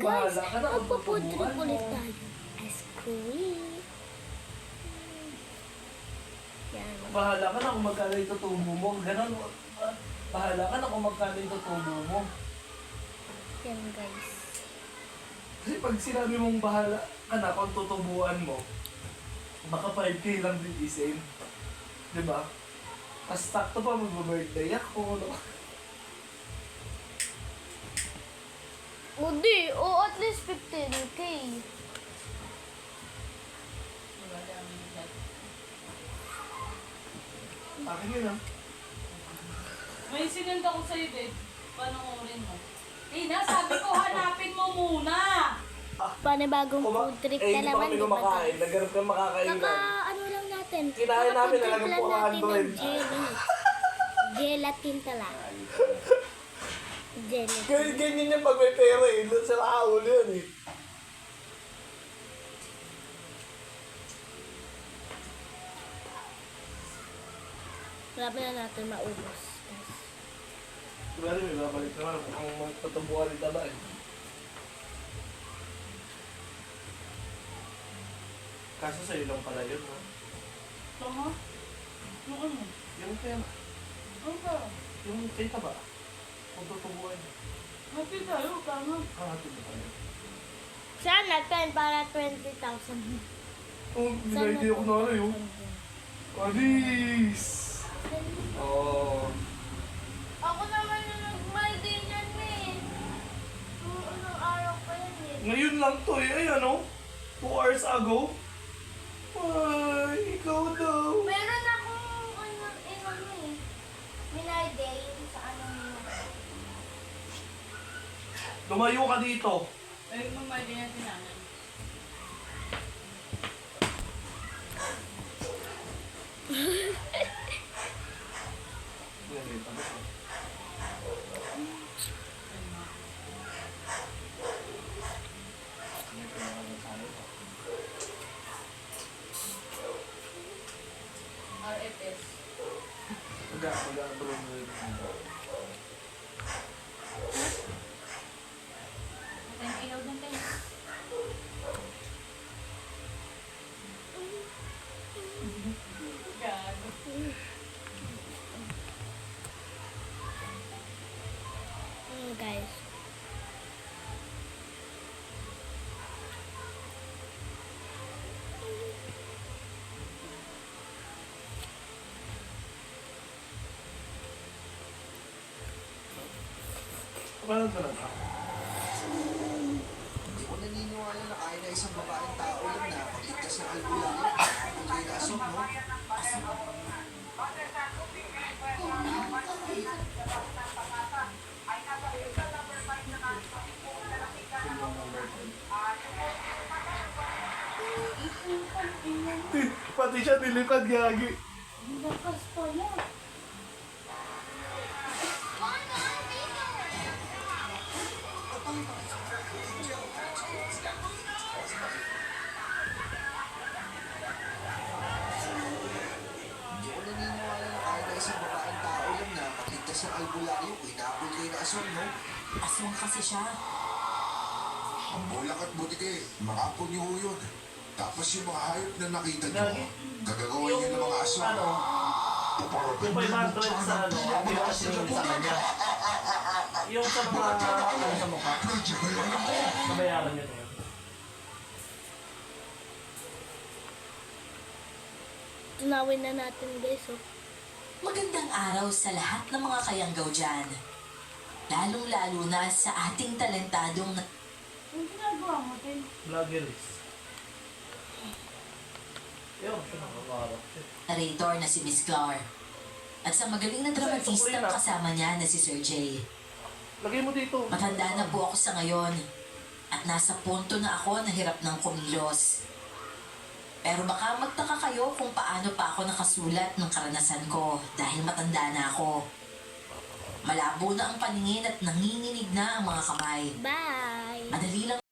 guys, bahala ka na kung magpo-food trip tutubuan ulit mo. tayo. Ice cream. Yan. Bahala ka na kung magkano yung tutubo mo. Ganon. Bahala ka na kung magkano yung tutubo mo. Yan guys. Kasi pag sinabi mong bahala ka na kung tutubuan mo, baka 5K lang din isin. Diba? Tapos sakto pa mag-birthday ako. No? Hindi. O at least 15K. Akin yun ah. May sinend ako sa'yo, babe. Panoorin mo. Tina, sabi ko, hanapin mo muna! Panibagong food trip na Hindi pa naman, kami di ba kumakain. guys? Naghanap kang makakainan. Ano lang natin. Kinain namin, Kaka-food trip talagang lang natin 400. ng jelly. Gelatin tala. Gelatin. Ganyan yung pag may pera eh. Sa nakaulo yun eh. Wala pa na natin maubos. Guys. Diba rin, may babalik naman kung magtatubuan rin taba eh. Kaso sa'yo lang pala yun, ha? Tama? Yung ano? Yung pera. Ano ba? Yung kita ba? Kung tutubuan niya. Happy tayo, tama. Hatid na tayo. Sana 10 para 20,000. Oh, binaydi ako na ano yun. Alis! Oh. Ako naman yung nag-maldi niyan eh. Kung anong araw pa yan eh. Ngayon lang to eh. Ay ano? 2 hours ago? Ay, ikaw daw. Meron akong ano eh. Minayday yung sa ano nila. Lumayo ka dito. Ay, mamali na sinanan. RFS. Pag-abroad mo rin. Ang ilaw din tayo. Gago. Guys. Parang ka lang ka. Hindi ko naniniwala na kaya na isang babaeng tao lang na pagligtas ng albularyo. Kung kayo naasok, no? Pati siya nilipad gagi. Lakas pa yan. Hindi ko naniniwala na kaya na isang babaeng tao lang na pagligtas ng albularyo. Kung inaapol kayo na aswang, no? Aswang kasi siya. Ang bulak at butike, makapon niyo ho yun. Tapos yung mga hayop na nakita niyo, gagawin niyo ng mga aswang. Ano? Yung 500 sa ano, hindi ko kasi yun sa kanya. Yung sa mga ano sa mukha. Nabayaran niyo na yun. Tunawin na natin guys oh. Magandang araw sa lahat ng mga kayanggaw dyan. Lalong-lalo na sa ating talentadong Ang ginagawa mo, Tin? Vloggeries. Yun, siya nakakarap siya. narrator na si Miss Clar. At sa magaling na dramatistang kasama niya na si Sir Jay. Lagay mo dito. Matanda na po ako sa ngayon. At nasa punto na ako na hirap ng kumilos. Pero baka magtaka kayo kung paano pa ako nakasulat ng karanasan ko dahil matanda na ako. Malabo na ang paningin at nanginginig na ang mga kamay. Bye! Madali lang